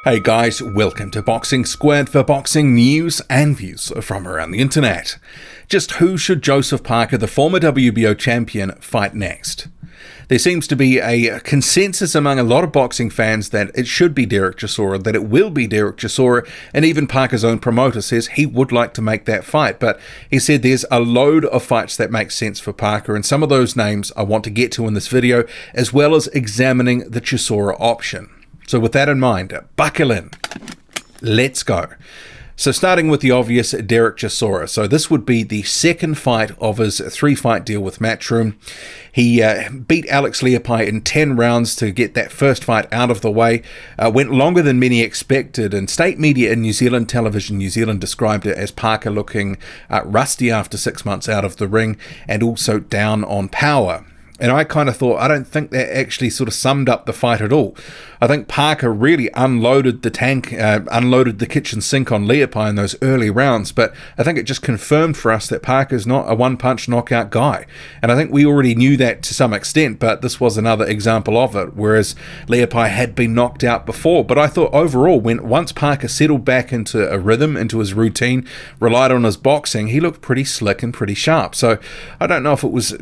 Hey guys, welcome to Boxing Squared for boxing news and views from around the internet. Just who should Joseph Parker, the former WBO champion, fight next? There seems to be a consensus among a lot of boxing fans that it should be Derek Chisora, that it will be Derek Chisora, and even Parker's own promoter says he would like to make that fight. But he said there's a load of fights that make sense for Parker, and some of those names I want to get to in this video, as well as examining the Chisora option. So with that in mind, buckle in. Let's go. So starting with the obvious, Derek Chisora. So this would be the second fight of his 3-fight deal with Matchroom. He beat Alex Leapai in 10 rounds to get that first fight out of the way. Went longer than many expected, and state media in New Zealand, Television New Zealand, described it as Parker looking rusty after 6 months out of the ring and also down on power. And I kind of thought, I don't think that actually sort of summed up the fight at all. I think Parker really unloaded the tank, unloaded the kitchen sink on Leapai in those early rounds, but I think it just confirmed for us that Parker's not a one-punch knockout guy. And I think we already knew that to some extent, but this was another example of it, whereas Leapai had been knocked out before. But I thought overall, once Parker settled back into a rhythm, into his routine, relied on his boxing, he looked pretty slick and pretty sharp. So I don't know if it was,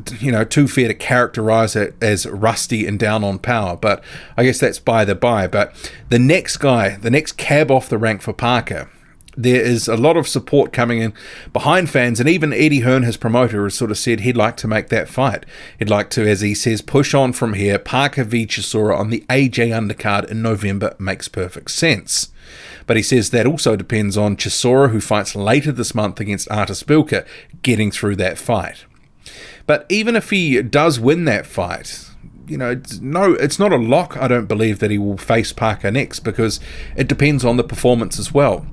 too fair to characterize it as rusty and down on power, but I guess that's by the by. But the next guy, the next cab off the rank for Parker, there is a lot of support coming in behind fans, and even Eddie Hearn, his promoter, has sort of said he'd like to make that fight. He'd like to, as he says, push on from here. Parker v Chisora on the AJ undercard in November makes perfect sense. But he says that also depends on Chisora, who fights later this month against Artis Bilka, getting through that fight. But even if he does win that fight, it's not a lock, I don't believe, that he will face Parker next, because it depends on the performance as well.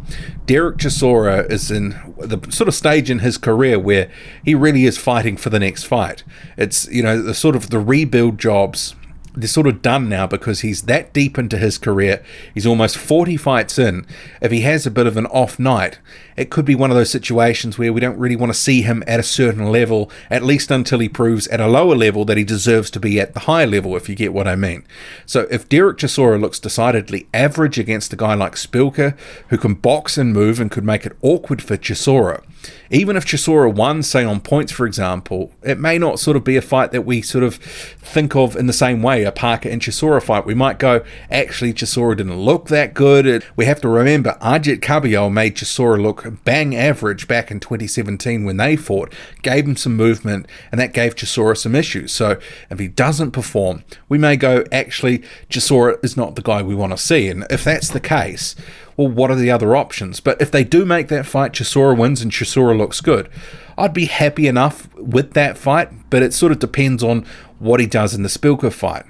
Derek Chisora is in the sort of stage in his career where he really is fighting for the next fight. It's, the sort of the rebuild jobs, they're sort of done now because he's that deep into his career. He's almost 40 fights in. If he has a bit of an off night, it could be one of those situations where we don't really want to see him at a certain level, at least until he proves at a lower level that he deserves to be at the higher level, if you get what I mean. So if Derek Chisora looks decidedly average against a guy like Spilka, who can box and move and could make it awkward for Chisora, even if Chisora won, say on points for example, it may not sort of be a fight that we sort of think of in the same way, a Parker and Chisora fight. We might go, actually Chisora didn't look that good. We have to remember, Ajit Kabayel made Chisora look bang average back in 2017 when they fought, gave him some movement, and that gave Chisora some issues. So if he doesn't perform, we may go, actually Chisora is not the guy we want to see. And if that's the case, well, what are the other options? But if they do make that fight, Chisora wins and Chisora looks good, I'd be happy enough with that fight, but it sort of depends on what he does in the Spilka fight.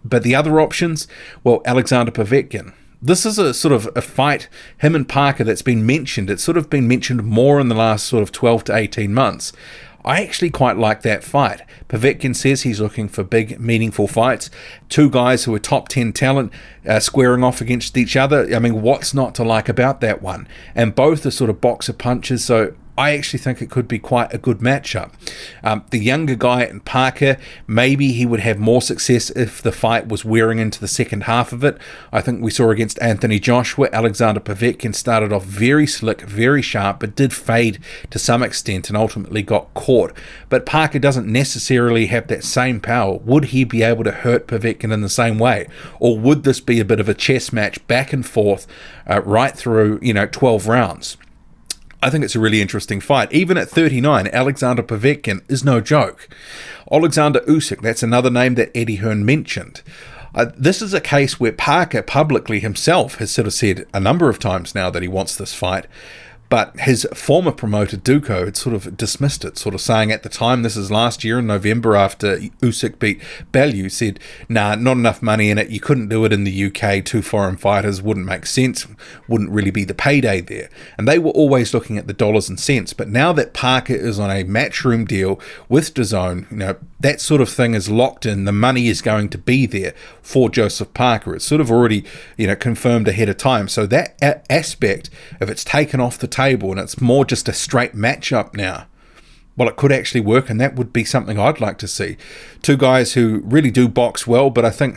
But the other options, well, Alexander Povetkin. This is a sort of a fight, him and Parker, that's been mentioned. It's sort of been mentioned more in the last sort of 12 to 18 months. I actually quite like that fight. Povetkin says he's looking for big, meaningful fights. Two guys who are top 10 talent squaring off against each other. I mean, what's not to like about that one? And both are sort of boxer punches, so I actually think it could be quite a good matchup. The younger guy in Parker, maybe he would have more success if the fight was wearing into the second half of it. I think we saw against Anthony Joshua, Alexander Povetkin started off very slick, very sharp, but did fade to some extent and ultimately got caught. But Parker doesn't necessarily have that same power. Would he be able to hurt Povetkin in the same way? Or would this be a bit of a chess match back and forth right through, 12 rounds? I think it's a really interesting fight. Even at 39, Alexander Povetkin is no joke. Oleksandr Usyk, that's another name that Eddie Hearn mentioned. This is a case where Parker publicly himself has sort of said a number of times now that he wants this fight. But his former promoter, Duco, had sort of dismissed it, sort of saying at the time, this is last year in November after Usyk beat Bellew, said, nah, not enough money in it, you couldn't do it in the UK, 2 foreign fighters, wouldn't make sense, wouldn't really be the payday there. And they were always looking at the dollars and cents. But now that Parker is on a Matchroom deal with DAZN, that sort of thing is locked in, the money is going to be there for Joseph Parker. It's sort of already, confirmed ahead of time. So that aspect, if it's taken off the table and it's more just a straight matchup now, well, it could actually work, and that would be something I'd like to see. Two guys who really do box well, but I think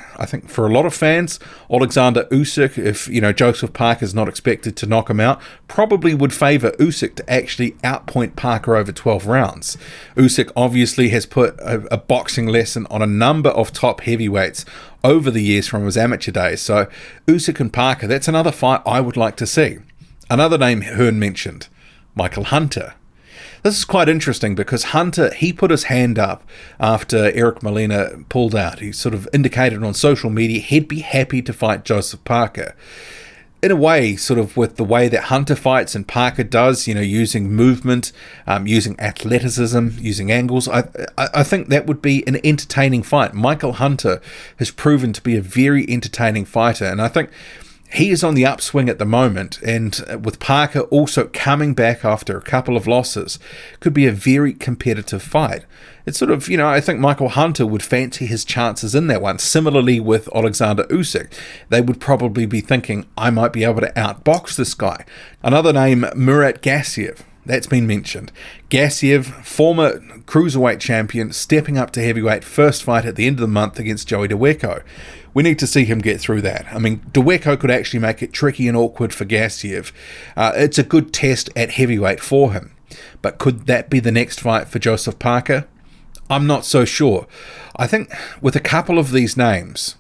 for a lot of fans, Oleksandr Usyk, if Joseph Parker's not expected to knock him out, probably would favour Usyk to actually outpoint Parker over 12 rounds. Usyk obviously has put a boxing lesson on a number of top heavyweights over the years from his amateur days. So Usyk and Parker, that's another fight I would like to see. Another name Hearn mentioned, Michael Hunter. This is quite interesting because Hunter, he put his hand up after Eric Molina pulled out. He sort of indicated on social media he'd be happy to fight Joseph Parker. In a way, sort of with the way that Hunter fights and Parker does, using movement, using athleticism, using angles, I think that would be an entertaining fight. Michael Hunter has proven to be a very entertaining fighter, and I think he is on the upswing at the moment, and with Parker also coming back after a couple of losses, could be a very competitive fight. It's sort of, I think Michael Hunter would fancy his chances in that one. Similarly with Oleksandr Usyk, they would probably be thinking, I might be able to outbox this guy. Another name, Murat Gassiev. That's been mentioned. Gassiev, former cruiserweight champion, stepping up to heavyweight, first fight at the end of the month against Joey Dawejko. We need to see him get through that. I mean, Dawejko could actually make it tricky and awkward for Gassiev. It's a good test at heavyweight for him. But could that be the next fight for Joseph Parker? I'm not so sure. I think with a couple of these names,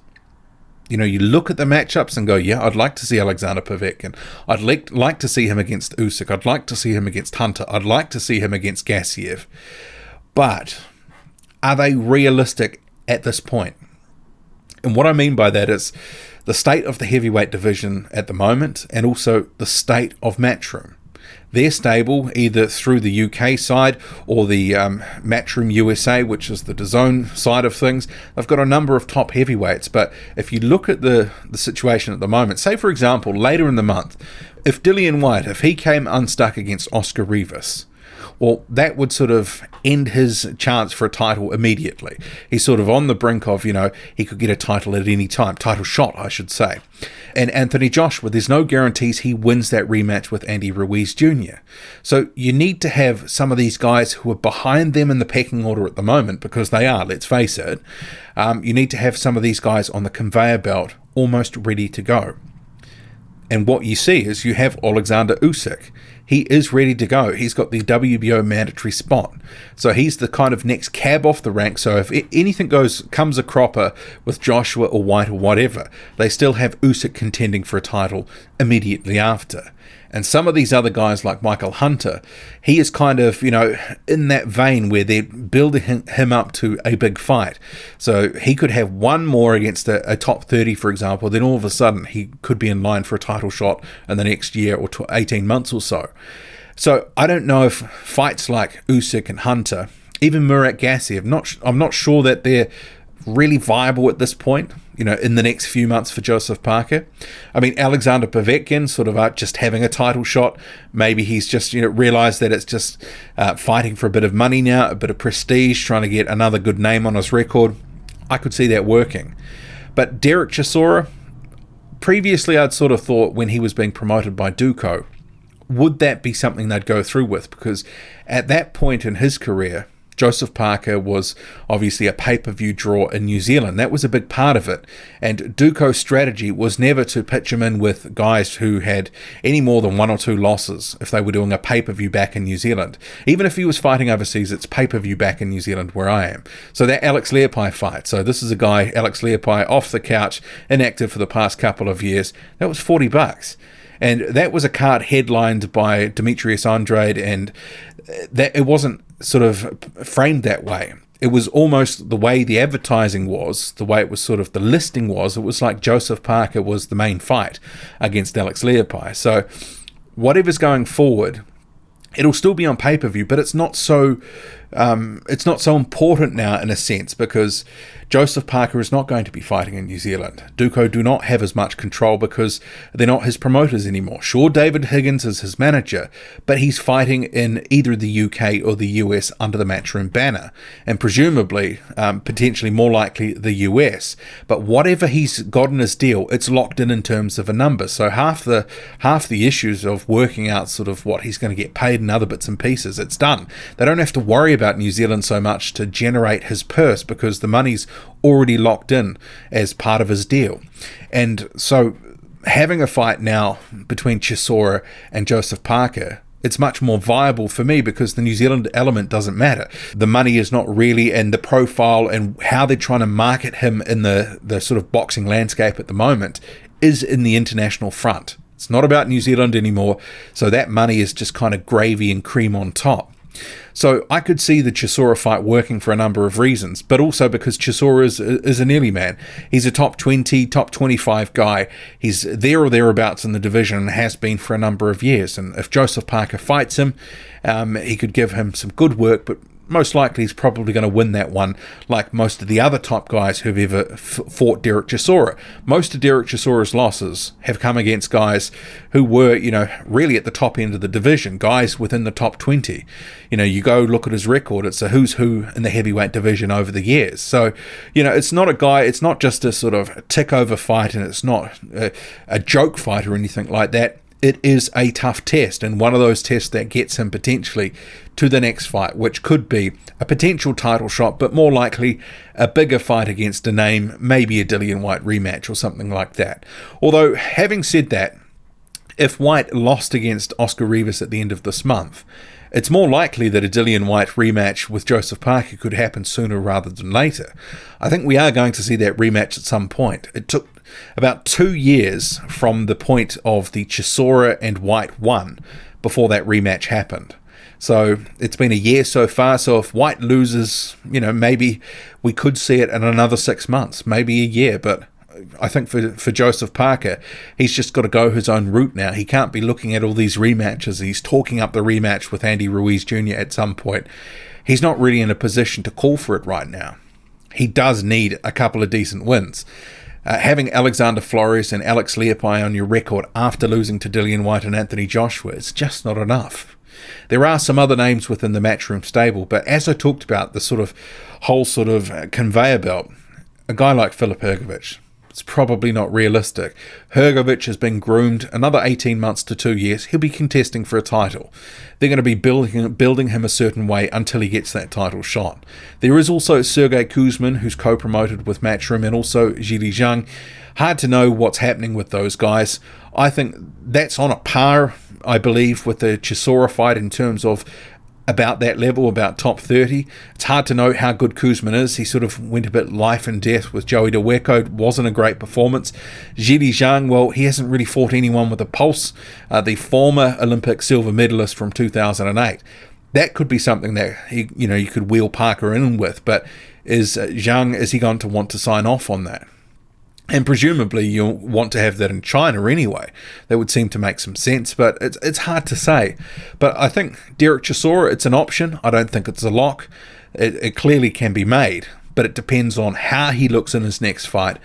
you look at the matchups and go, yeah, I'd like to see Alexander Povetkin. I'd like to see him against Usyk. I'd like to see him against Hunter. I'd like to see him against Gassiev. But are they realistic at this point? And what I mean by that is the state of the heavyweight division at the moment, and also the state of Matchroom. They're stable either through the UK side or the Matchroom USA, which is the DAZN side of things. They've got a number of top heavyweights, but if you look at the situation at the moment, say for example, later in the month, if Dillian Whyte, if he came unstuck against Oscar Rivas, well, that would sort of end his chance for a title immediately. He's sort of on the brink of, he could get a title at any time. Title shot, I should say. And Anthony Joshua, there's no guarantees he wins that rematch with Andy Ruiz Jr. So you need to have some of these guys who are behind them in the pecking order at the moment, because they are, let's face it. You need to have some of these guys on the conveyor belt almost ready to go. And what you see is you have Oleksandr Usyk. He is ready to go. He's got the WBO mandatory spot. So he's the kind of next cab off the rank. So if anything comes a cropper with Joshua or White or whatever, they still have Usyk contending for a title immediately after. And some of these other guys like Michael Hunter, he is kind of, in that vein where they're building him up to a big fight. So he could have one more against a top 30, for example, then all of a sudden he could be in line for a title shot in the next year or 18 months or so. So I don't know if fights like Usyk and Hunter, even Murat Gassiev, I'm not sure that they're really viable at this point, in the next few months for Joseph Parker. I mean, Alexander Povetkin sort of just having a title shot. Maybe he's just, realised that it's just fighting for a bit of money now, a bit of prestige, trying to get another good name on his record. I could see that working. But Derek Chisora, previously I'd sort of thought when he was being promoted by Duco, would that be something they'd go through with? Because at that point in his career, Joseph Parker was obviously a pay-per-view draw in New Zealand. That was a big part of it. And Duco's strategy was never to pitch him in with guys who had any more than one or two losses if they were doing a pay-per-view back in New Zealand. Even if he was fighting overseas, it's pay-per-view back in New Zealand where I am. So that Alex Leapai fight. So this is a guy, Alex Leapai, off the couch, inactive for the past couple of years. That was $40. And that was a card headlined by Demetrius Andrade, and that it wasn't sort of framed that way. It was almost the way the advertising was, the way it was sort of the listing was. It was like Joseph Parker was the main fight against Alex Leapai. So whatever's going forward, it'll still be on pay-per-view, but it's not so important now in a sense, because Joseph Parker is not going to be fighting in New Zealand. Duco do not have as much control because they're not his promoters anymore. Sure, David Higgins is his manager, but he's fighting in either the UK or the US under the Matchroom banner, and presumably, potentially more likely the US. But whatever he's got in his deal, it's locked in terms of a number. So half the issues of working out sort of what he's going to get paid and other bits and pieces, it's done. They don't have to worry about about New Zealand so much to generate his purse because the money's already locked in as part of his deal. And so having a fight now between Chisora and Joseph Parker, it's much more viable for me because the New Zealand element doesn't matter. The money is not really, and the profile and how they're trying to market him in the sort of boxing landscape at the moment is in the international front. It's not about New Zealand anymore, so that money is just kind of gravy and cream on top. So I could see the Chisora fight working for a number of reasons, but also because Chisora is an early man. He's a top 20, top 25 guy. He's there or thereabouts in the division and has been for a number of years. And if Joseph Parker fights him, he could give him some good work, but most likely he's probably going to win that one, like most of the other top guys who've ever fought Derek Chisora. Most of Derek Chisora's losses have come against guys who were, really at the top end of the division, guys within the top 20. You go look at his record, it's a who's who in the heavyweight division over the years. So, it's not a guy, it's not just a sort of tick-over fight, and it's not a joke fight or anything like that. It is a tough test, and one of those tests that gets him potentially to the next fight, which could be a potential title shot, but more likely a bigger fight against a name, maybe a Dillian Whyte rematch or something like that. Although, having said that, if Whyte lost against Oscar Rivas at the end of this month, it's more likely that a Dillian Whyte rematch with Joseph Parker could happen sooner rather than later. I think we are going to see that rematch at some point. It took about 2 years from the point of the Chisora and Whyte one before that rematch happened. So it's been a year so far. So if Whyte loses, maybe we could see it in another 6 months, maybe a year. But I think for Joseph Parker, he's just got to go his own route now. He can't be looking at all these rematches. He's talking up the rematch with Andy Ruiz Jr. at some point. He's not really in a position to call for it right now. He does need a couple of decent wins. Having Alexander Flores and Alex Leapai on your record after losing to Dillian Whyte and Anthony Joshua is just not enough. There are some other names within the Matchroom stable, but as I talked about, the sort of whole sort of conveyor belt, a guy like Filip Hrgović, it's probably not realistic. Hrgović has been groomed another 18 months to 2 years. He'll be contesting for a title. They're going to be building him a certain way until he gets that title shot. There is also Sergey Kuzmin, who's co-promoted with Matchroom, and also Zhili Zhang. Hard to know what's happening with those guys. I think that's on a par, I believe, with the Chisora fight in terms of about that level, about top 30. It's hard to know how good Kuzmin is. He sort of went a bit life and death with Joey DeWeco. It wasn't a great performance. Zhili Zhang, well, he hasn't really fought anyone with a pulse. The former Olympic silver medalist from 2008. That could be something that you could wheel Parker in with, but is he going to want to sign off on that? And presumably you'll want to have that in China anyway. That would seem to make some sense, but it's hard to say. But I think Derek Chisora, it's an option. I don't think it's a lock. It clearly can be made, but it depends on how he looks in his next fight.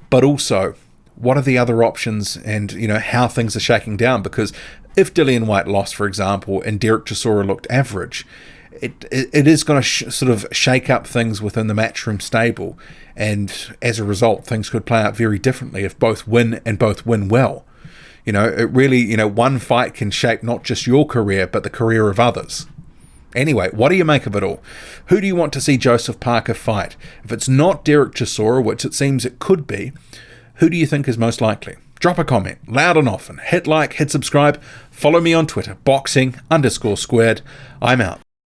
But also, what are the other options and, how things are shaking down? Because if Dillian Whyte lost, for example, and Derek Chisora looked average, it is going to sort of shake up things within the Matchroom stable, and as a result, things could play out very differently if both win and both win well. It really, one fight can shape not just your career, but the career of others. Anyway, what do you make of it all? Who do you want to see Joseph Parker fight? If it's not Derek Chisora, which it seems it could be, who do you think is most likely? Drop a comment, loud and often. Hit like, hit subscribe. Follow me on Twitter, boxing_squared. I'm out.